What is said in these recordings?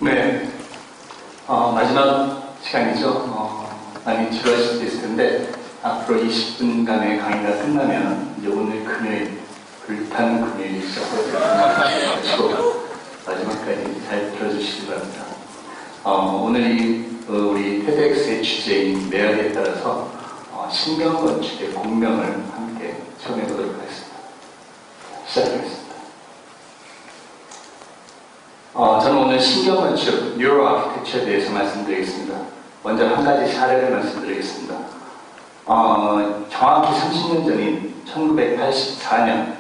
네, 마지막 시간이죠. 많이 지루하실 수도 있을 텐데 앞으로 20분간의 강의가 끝나면 이제 오늘 금요일, 불타는 금요일이 시작하고 마지막까지 잘 들어주시기 바랍니다. 오늘 우리 TEDx의 주제인 메아리에 따라서 신경건축의 공명을 함께 청해보도록 하겠습니다. 시작하겠습니다. 저는 오늘 신경건축, 뉴로 아키텍처에 대해서 말씀드리겠습니다. 먼저 한 가지 사례를 말씀드리겠습니다. 정확히 30년 전인 1984년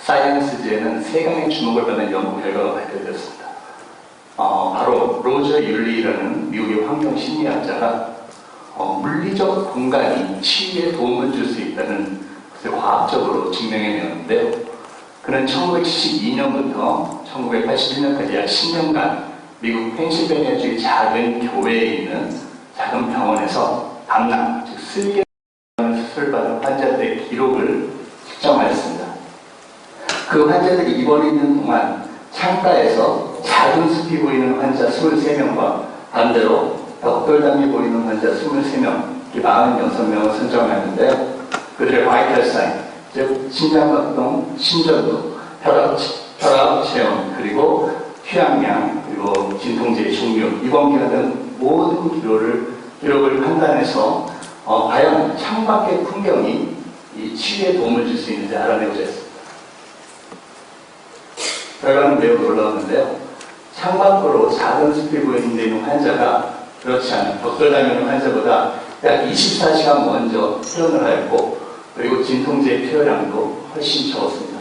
사이언스지에는 세강의 주목을 받는 연구 결과가 발표되었습니다. 바로 로저 율리라는 미국의 환경심리학자가 물리적 공간이 치유에 도움을 줄 수 있다는 것을 과학적으로 증명해내었는데요. 그는 1972년부터 1981년까지 약 10년간 미국 펜실베니아주의 작은 교회에 있는 작은 병원에서 담낭, 즉 슬개를 수술받은 환자들의 기록을 측정하였습니다. 그 환자들이 입원해 있는 동안 창가에서 작은 숲이 보이는 환자 23명과 반대로 벽돌담이 보이는 환자 23명, 46명을 선정하였는데요. 그들의 바이탈 사인, 즉 심장박동, 심전도, 혈압 체온, 그리고 휴양량, 그리고 진통제의 종류, 입원기간 등 모든 기록을 판단해서 과연 창밖의 풍경이 이 치유에 도움을 줄 수 있는지 알아내고자 했습니다. 결과는 매우 놀라웠는데요. 창밖으로 작은 숲이 보이는 데 있는 환자가 그렇지 않은 벽돌담이 있는 환자보다 약 24시간 먼저 퇴원을 하였고, 그리고 진통제의 투여량도 훨씬 적었습니다.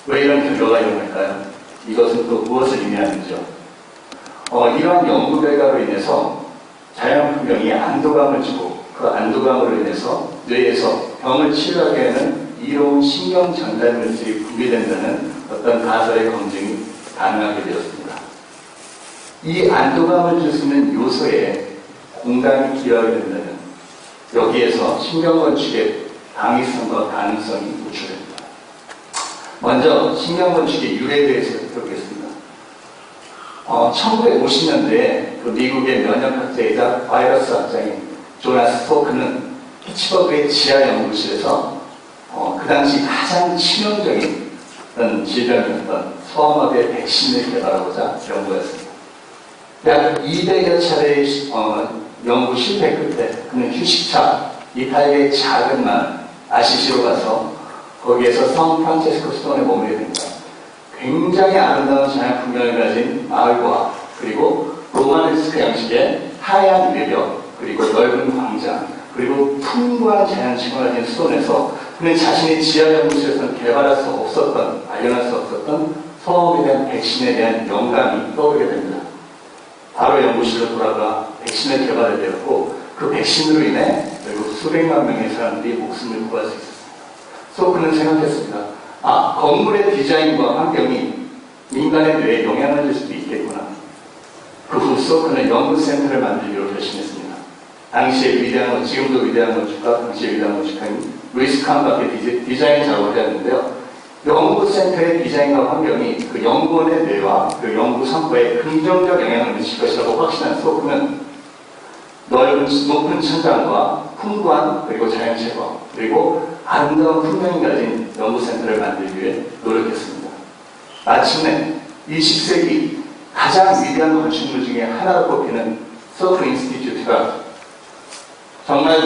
왜 이런 결과가 일어날까요? 이것은 또 무엇을 의미하는지요? 이러한 연구 결과로 인해서 자연 풍경이 안도감을 주고 그 안도감으로 인해서 뇌에서 병을 치료하게 하는 이로운 신경 전달물질이 분비된다는 어떤 가설의 검증이 가능하게 되었습니다. 이 안도감을 줄 수 있는 요소에 공간이 기여하게 된다면 여기에서 신경건축의 당위성과 가능성이 노출됩니다. 먼저 신경건축의 유래에 대해서 살펴보겠습니다. 1950년대에 그 미국의 면역학자이자 바이러스 학자인 조나스 포크는 피츠버그의 지하 연구실에서 그 당시 가장 치명적인 질병이었던 소아마비의 백신을 개발하고자 연구했습니다. 약 200여 차례의 연구 실패 끝에 그는 휴식차 이탈리아의 작은 마을 아시시로 가서 거기에서 성 프란체스코 스톤에 머무르게 됩니다. 굉장히 아름다운 자연 풍경을 가진 마을과 그리고 로마네스크 양식의 하얀 외벽, 그리고 넓은 광장, 그리고 풍부한 자연층을 가진 스톤에서 그는 자신의 지하 연구실에서는 개발할 수 없었던, 발견할 수 없었던 소아마비에 대한 백신에 대한 영감이 떠오르게 됩니다. 바로 연구실로 돌아가 백신을 개발하게 되었고, 그 백신으로 인해 결국 수백만 명의 사람들이 목숨을 구할 수 있었습니다. 그래서 그는 생각했습니다. 건물의 디자인과 환경이 인간의 뇌에 영향을 줄 수도 있겠구나. 그 후서 그는 연구센터를 만들기로 결심했습니다. 당시에 위대한, 지금도 위대한 건축가, 당시에 위대한 건축가인 루이스 칸박의 디자인 작업을 했는데요. 연구센터의 디자인과 환경이 그 연구원의 뇌와 그 연구 성과에 긍정적 영향을 미칠 것이라고 확신한 소크는 높은 천장과 풍부한 그리고 자연채광 그리고 아름다운 풍경이 가진 연구센터를 만들기 위해 노력했습니다. 마침내 20세기 가장 위대한 건축물 중에 하나로 꼽히는 서클 인스티튜트가 정말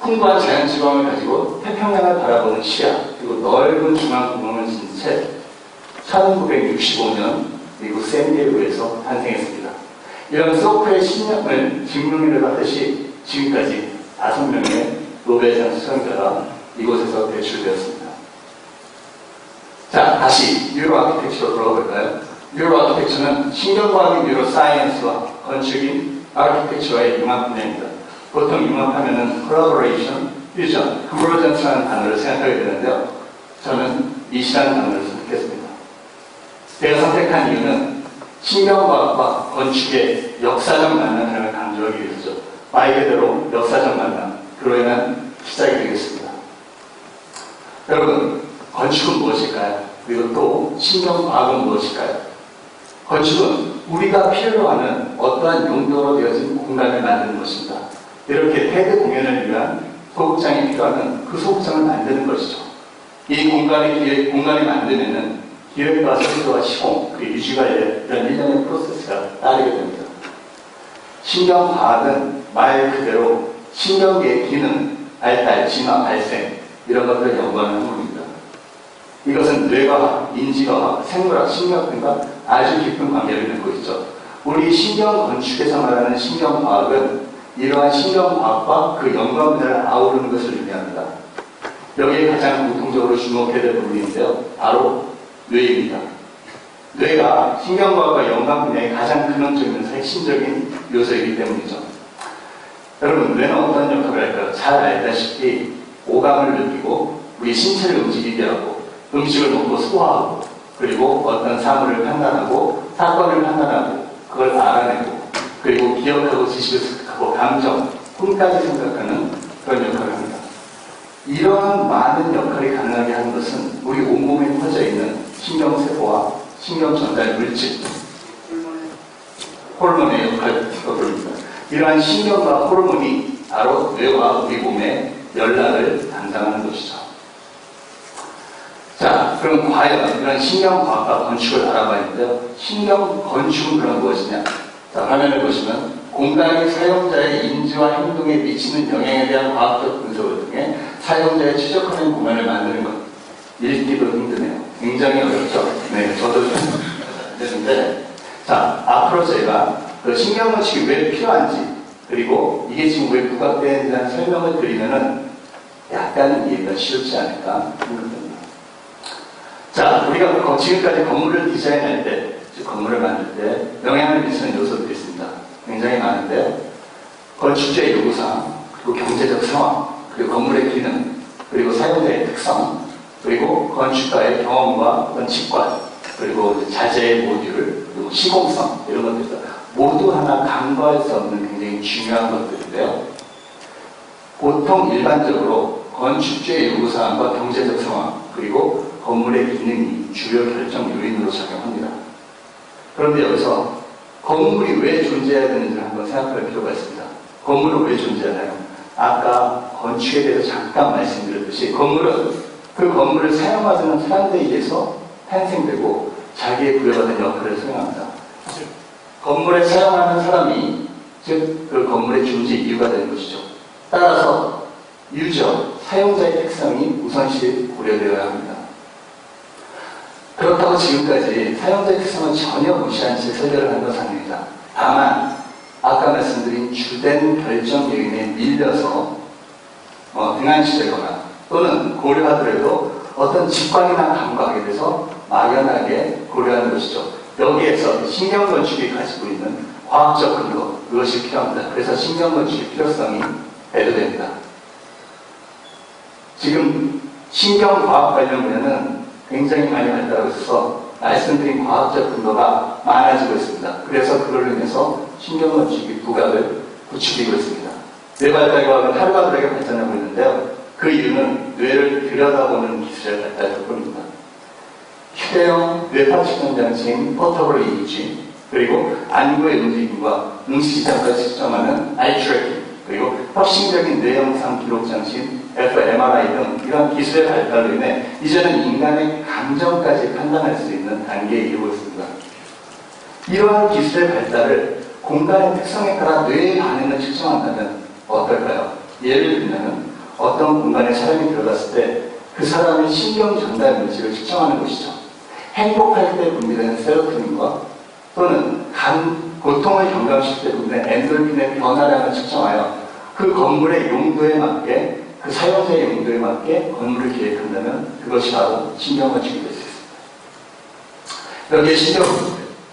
풍부한 자연지방을 가지고 태평양을 바라보는 시야 그리고 넓은 중앙 공원을 진 채 1965년 미국 샌디에고에서 탄생했습니다. 이런 소크의 신념을 증명해 봤듯이 지금까지 5명의 노벨상 수상자가 이곳에서 배출되었습니다. 자, 다시 뉴로 아키텍처로 돌아가 볼까요? 뉴로 아키텍처는 신경과학인 뉴로 사이언스와 건축인 아키텍처와의 융합 분야입니다. 보통 융합하면은 collaboration, fusion, convergence라는 단어를 생각하게 되는데요. 저는 이시라는 단어를 선택했습니다. 제가 선택한 이유는 신경과학과 건축의 역사적 만남을 강조하기 위해서죠. 말 그대로 역사적 만남, 그로 인한 시작이 되겠습니다. 여러분, 건축은 무엇일까요? 그리고 또 신경과학은 무엇일까요? 건축은 우리가 필요로 하는 어떠한 용도로 되어진 공간을 만드는 것입니다. 이렇게 테드 공연을 위한 소극장이 필요하면 그 소극장을 만드는 것이죠. 이 공간이 만들면은 기획과 설계와 시공, 그 유지가 이런 일련의 프로세스가 따르게 됩니다. 신경과학은 말 그대로 신경계의 기능, 발달, 진화, 발생 이런 것들을 연구하는 학문입니다. 이것은 뇌과학, 인지과학, 생물학, 심리학 등과 아주 깊은 관계를 맺고 있죠. 우리 신경 건축에서 말하는 신경과학은 이러한 신경과학과 그 연관 분야를 아우르는 것을 의미합니다. 여기에 가장 공통적으로 주목해야 될 부분인데요. 바로 뇌입니다. 뇌가 신경과학과 연관 분야의 가장 근원적이면서 핵심적인 요소이기 때문이죠. 여러분, 뇌는 어떤 역할을 할까요? 잘 알다시피 오감을 느끼고 우리 신체를 움직이게 하고 음식을 먹고 소화하고 그리고 어떤 사물을 판단하고 사건을 판단하고 그걸 알아내고 그리고 기억하고 지식을 습득하고 감정, 꿈까지 생각하는 그런 역할을 합니다. 이러한 많은 역할이 가능하게 하는 것은 우리 온몸에 퍼져 있는 신경세포와 신경전달 물질, 호르몬의 역할을 부릅니다. 이러한 신경과 호르몬이 바로 뇌와 우리 몸의 연락을 담당하는 것이죠. 자, 그럼 과연 이런 신경과학과 건축을 알아봐야겠는데요. 신경건축은 그럼 무엇이냐? 자, 화면을 보시면 공간이 사용자의 인지와 행동에 미치는 영향에 대한 과학적 분석을 통해 사용자의 최적화된 공간을 만드는 것. 읽기도 힘드네요. 굉장히 어렵죠? 네, 저도 좀 되는데. 자, 앞으로 저희가 그 신경건축이 왜 필요한지 그리고 이게 지금 왜 부각되는지에 대한 설명을 드리면은 약간 이해가 쉬울지 않을까 생각됩니다. 자, 우리가 지금까지 건물을 디자인할 때, 즉 건물을 만들 때 영향을 미치는 요소들이 있습니다. 굉장히 많은데요. 건축주의 요구사항, 그리고 경제적 상황, 그리고 건물의 기능, 그리고 사용자의 특성, 그리고 건축가의 경험과 어떤 직관, 그리고 자재의 모듈, 그리고 시공성 이런 것들 모두 하나 간과할 수 없는 굉장히 중요한 것들인데요. 보통 일반적으로 건축주의 요구사항과 경제적 상황, 그리고 건물의 기능이 주요 결정 요인으로 작용합니다. 그런데 여기서 건물이 왜 존재해야 되는지를 한번 생각할 필요가 있습니다. 건물은 왜 존재하나요? 아까 건축에 대해서 잠깐 말씀드렸듯이 건물은 그 건물을 사용하는 사람들에 의해서 탄생되고 자기의 부여받은 역할을 수행합니다. 건물에 사용하는 사람이 즉 그 건물의 존재 이유가 되는 것이죠. 따라서 유저, 사용자의 특성이 우선시 고려되어야 합니다. 그렇다고 지금까지 사용자의 특성을 전혀 무시한 채 설계를 한 것은 아닙니다. 다만 아까 말씀드린 주된 결정 요인에 밀려서 등한시되거나 또는 고려하더라도 어떤 직관이나 감각에 대해서 막연하게 고려하는 것이죠. 여기에서 신경건축이 가지고 있는 과학적 근거, 그것이 필요합니다. 그래서 신경건축의 필요성이 배도됩니다. 지금 신경과학 관련 분야는 굉장히 많이 발달하고 있어서 말씀드린 과학적 근거가 많아지고 있습니다. 그래서 그걸 인해서 신경건축이 부각을 부추기고 있습니다. 뇌 발달 과학은 하루가 다르게 발전하고 있는데요. 그 이유는 뇌를 들여다보는 기술의 발달 덕분입니다. 휴대용 뇌파 측정 장치인 포터블 EEG, 그리고 안구의 움직임과 응시지장까지 측정하는 아이 트래킹, 그리고 혁신적인 뇌영상 기록 장치인 fMRI 등 이런 기술의 발달로 인해 이제는 인간의 감정까지 판단할 수 있는 단계에 이르고 있습니다. 이러한 기술의 발달을 공간의 특성에 따라 뇌의 반응을 측정한다면 어떨까요? 예를 들면 어떤 공간에 사람이 들어갔을 때 그 사람의 신경 전달 물질을 측정하는 것이죠. 행복할 때 분비되는 세로토닌과 또는 고통을 경감시킬 때 분비되는 엔돌핀의 변화량을 측정하여 그 건물의 용도에 맞게 그 사용자의 용도에 맞게 건물을 계획한다면 그것이 바로 신경건축이 될 수 있습니다. 여기에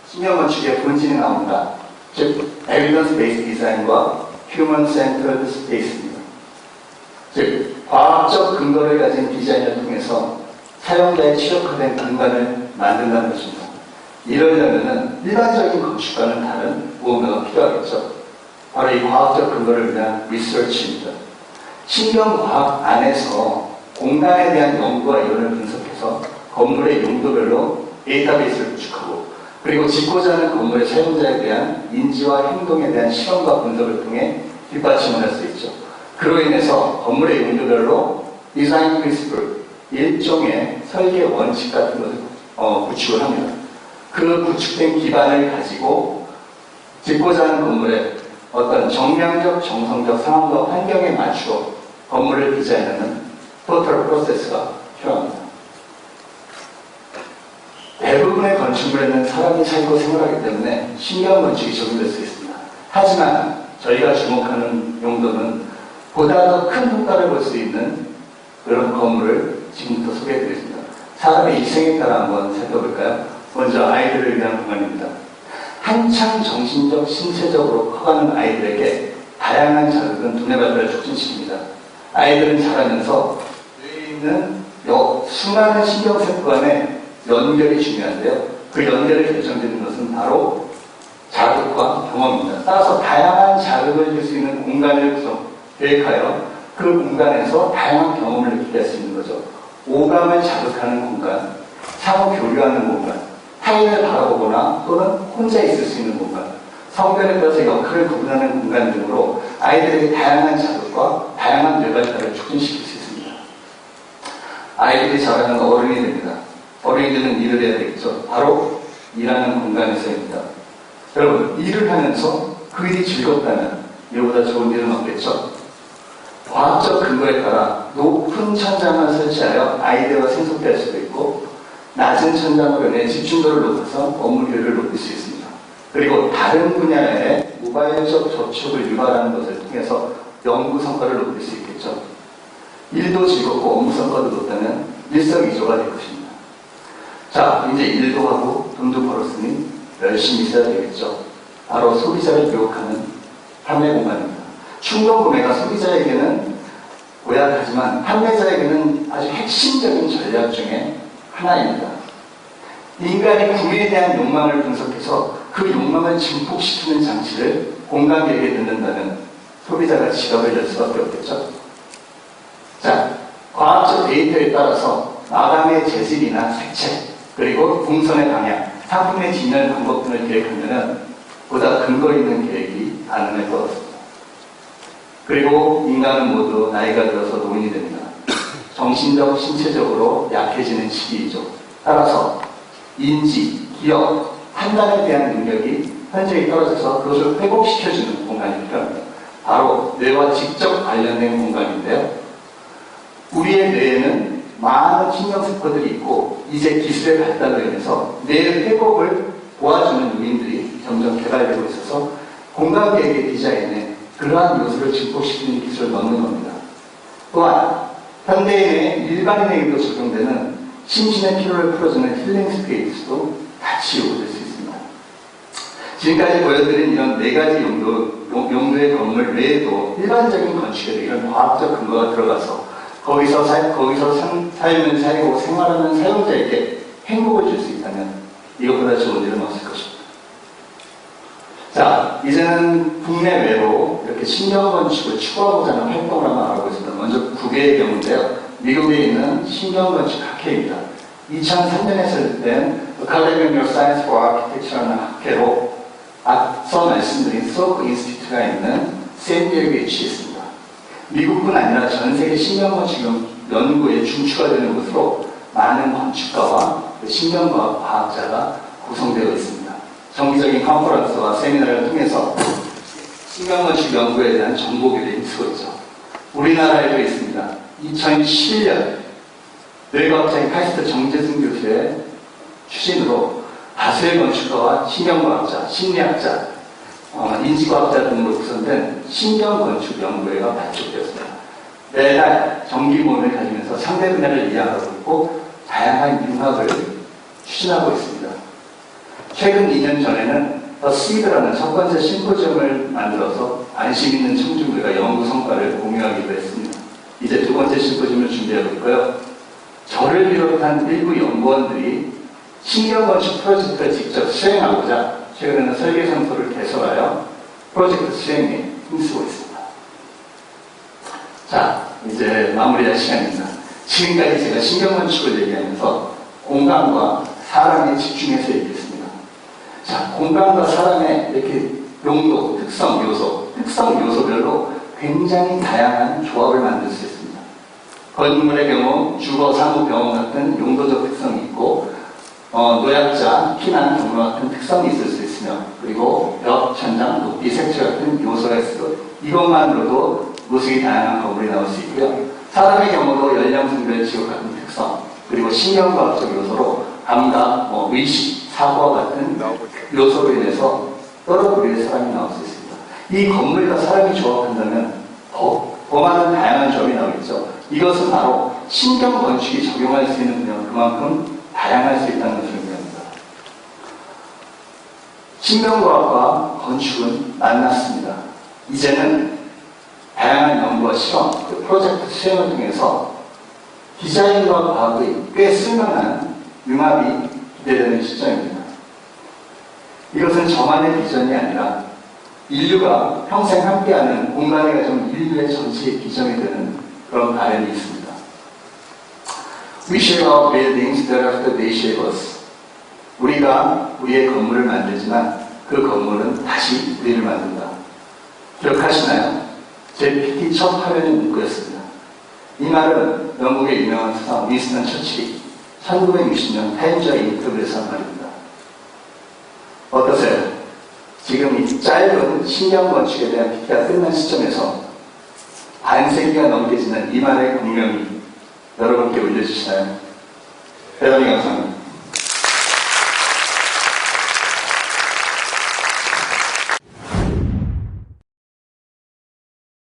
신경건축의 본질이 나옵니다. 즉, Evidence Based Design과 Human Centered Space입니다. 즉, 과학적 근거를 가진 디자인을 통해서 사용자의 최적화된 공간을 만든다는 것입니다. 이러려면 일반적인 건축과는 다른 무언가가 필요하겠죠. 바로 이 과학적 근거를 위한 리서치입니다. 신경과학 안에서 공간에 대한 연구와 이론을 분석해서 건물의 용도별로 데이터베이스를 구축하고 그리고 짓고자 하는 건물의 사용자에 대한 인지와 행동에 대한 실험과 분석을 통해 뒷받침을 할 수 있죠. 그로 인해서 건물의 용도별로 디자인 프린시플, 일종의 설계 원칙 같은 것을 구축을 합니다. 그 구축된 기반을 가지고 짓고자 하는 건물의 어떤 정량적, 정성적 상황과 환경에 맞추어 건물을 디자인하는 토탈 프로세스가 필요합니다. 대부분의 건축물에는 사람이 살고 생활하기 때문에 신경 건축이 적용될 수 있습니다. 하지만 저희가 주목하는 용도는 보다 더 큰 효과를 볼 수 있는 그런 건물을 지금부터 소개해드리겠습니다. 사람의 이생에 따라 한번 살펴볼까요? 먼저 아이들을 위한 공간입니다. 한창 정신적, 신체적으로 커가는 아이들에게 다양한 자극은 두뇌 발달을 촉진시킵니다. 아이들은 자라면서 뇌에 있는 수많은 신경세포간의 연결이 중요한데요. 그 연결이 결정되는 것은 바로 자극과 경험입니다. 따라서 다양한 자극을 줄 수 있는 공간을 계획하여 그 공간에서 다양한 경험을 느끼게 할 수 있는 거죠. 오감을 자극하는 공간, 상호 교류하는 공간, 타인을 바라보거나 또는 혼자 있을 수 있는 공간, 성별에 따라서 역할을 구분하는 공간 등으로 아이들에게 다양한 자극과 다양한 뇌발달을 촉진시킬 수 있습니다. 아이들이 자라면 어른이 됩니다. 어른이 되면 일을 해야 되겠죠. 바로 일하는 공간에서입니다. 여러분, 일을 하면서 그 일이 즐겁다면 이보다 좋은 일은 없겠죠. 과학적 근거에 따라 높은 천장을 설치하여 아이디어가 생성될 수도 있고 낮은 천장으로 인해 집중도를 높여서 업무 효율을 높일 수 있습니다. 그리고 다른 분야의 우발적 접촉을 유발하는 것을 통해서 연구 성과를 높일 수 있겠죠. 일도 즐겁고 업무 성과도 높다면 일석이조가 될 것입니다. 자, 이제 일도 하고 돈도 벌었으니 열심히 있어야 되겠죠. 바로 소비자를 유혹하는 판매 공간입니다. 충동 구매가 소비자에게는 고약하지만 판매자에게는 아주 핵심적인 전략 중에 하나입니다. 인간이 구매에 대한 욕망을 분석해서 그 욕망을 증폭시키는 장치를 공간계획에 넣는다면 소비자가 지갑을 열 수밖에 없겠죠. 자, 과학적 데이터에 따라서 마감의 재질이나 색채, 그리고 동선의 방향, 상품의 진열 방법 등을 계획하면 보다 근거 있는 계획이 가능할 것 같습니다. 그리고 인간은 모두 나이가 들어서 노인이 됩니다. 정신적, 신체적으로 약해지는 시기이죠. 따라서 인지, 기억, 판단에 대한 능력이 현저히 떨어져서 그것을 회복시켜주는 공간이 필요합니다. 바로 뇌와 직접 관련된 공간인데요. 우리의 뇌에는 많은 신경세포들이 있고 이제 기술의 발달로 인해서 뇌 회복을 도와주는 요인들이 점점 개발되고 있어서 공간계획의 디자인에 그러한 요소를 증폭시키는 기술을 넣는 겁니다. 또한 현대인의 일반인에게도 적용되는 심신의 피로를 풀어주는 힐링 스페이스도 같이 요구될 수 있습니다. 지금까지 보여드린 이런 네 가지 용도의 건물 외에도 일반적인 건축에도 이런 과학적 근거가 들어가서 거기서 삶을 살고 생활하는 사용자에게 행복을 줄 수 있다면 이것보다 좋은 일은 없을 것입니다. 자, 이제는 국내외로 이렇게 신경건축을 추구하고자 하는 활동을 한번 알아보겠습니다. 먼저 국외의 경우인데요. 미국에 있는 신경건축 학회입니다. 2003년에 설립된 Academy of Science for Architecture라는 학회로 앞서 말씀드린 소크 인스티튜트가 있는 샌디에고에 위치해 있습니다. 미국뿐 아니라 전 세계 신경건축 연구에 중추가 되는 곳으로 많은 건축가와 신경과학 과학자가 구성되어 있습니다. 정기적인 컨퍼런스와 세미나를 통해서 신경건축 연구에 대한 정보교류에 힘쓰고 있죠. 우리나라에도 있습니다. 2011년 뇌과학자인 카이스트 정재승 교수의 추진으로 다수의 건축가와 신경과학자, 심리학자, 인지과학자 등으로 구성된 신경건축 연구회가 발족되었습니다. 매달 정기 모임을 가지면서 상대 분야를 이해하고 있고 다양한 융합을 추진하고 있습니다. 최근 2년 전에는 더 시드라는 첫 번째 심포지엄을 만들어서 안심 있는 청중들과 연구 성과를 공유하기도 했습니다. 이제 두 번째 심포지엄을 준비하고 있고요. 저를 비롯한 일부 연구원들이 신경건축 프로젝트를 직접 수행하고자 최근에는 설계 상토를 개설하여 프로젝트 수행에 힘쓰고 있습니다. 자, 이제 마무리할 시간입니다. 지금까지 제가 신경건축을 얘기하면서 공간과 사람에 집중해서 얘기했습니다. 자, 공간과 사람의 이렇게 용도, 특성 요소별로 굉장히 다양한 조합을 만들 수 있습니다. 건물의 경우 주거, 사무, 병원 같은 용도적 특성이 있고, 노약자, 피난, 경로 같은 특성이 있을 수 있으며, 그리고 벽, 천장, 높이, 색채 같은 요소가 있어도 이것만으로도 무수히 다양한 건물이 나올 수 있고요. 사람의 경우도 연령, 성별, 직업 같은 특성, 그리고 신경과학적 요소로 감각, 의식, 사고와 같은 요소로 인해서 여러 부류의 사람이 나올 수 있습니다. 이 건물과 사람이 조합한다면 더 많은 다양한 조합이 나오겠죠. 이것은 바로 신경 건축이 적용할 수 있는 분야가 그만큼 다양할 수 있다는 것을 의미합니다. 신경과학과 건축은 만났습니다. 이제는 다양한 연구와 실험, 프로젝트 수행을 통해서 디자인과 과학의 꽤 쓸만한 융합이 기대되는 시점입니다. 이것은 저만의 비전이 아니라 인류가 평생 함께하는 공간의 가정 인류의 전체의 비전이 되는 그런 바람이 있습니다. We shape our buildings thereafter they shape us. 우리가 우리의 건물을 만들지만 그 건물은 다시 우리를 만든다. 기억하시나요? 제 PT 첫 화면의 문구였습니다. 이 말은 영국의 유명한 수사 위스턴 처칠이 1960년 타임즈와의 인터뷰에서 한 말입니다. 어떠세요? 지금 이 짧은 신경 건축에 대한 PT가 끝난 시점에서 반세기가 넘게 지난 이 말의 공명이 여러분께 올려주시나요? 대단히 감사합니다.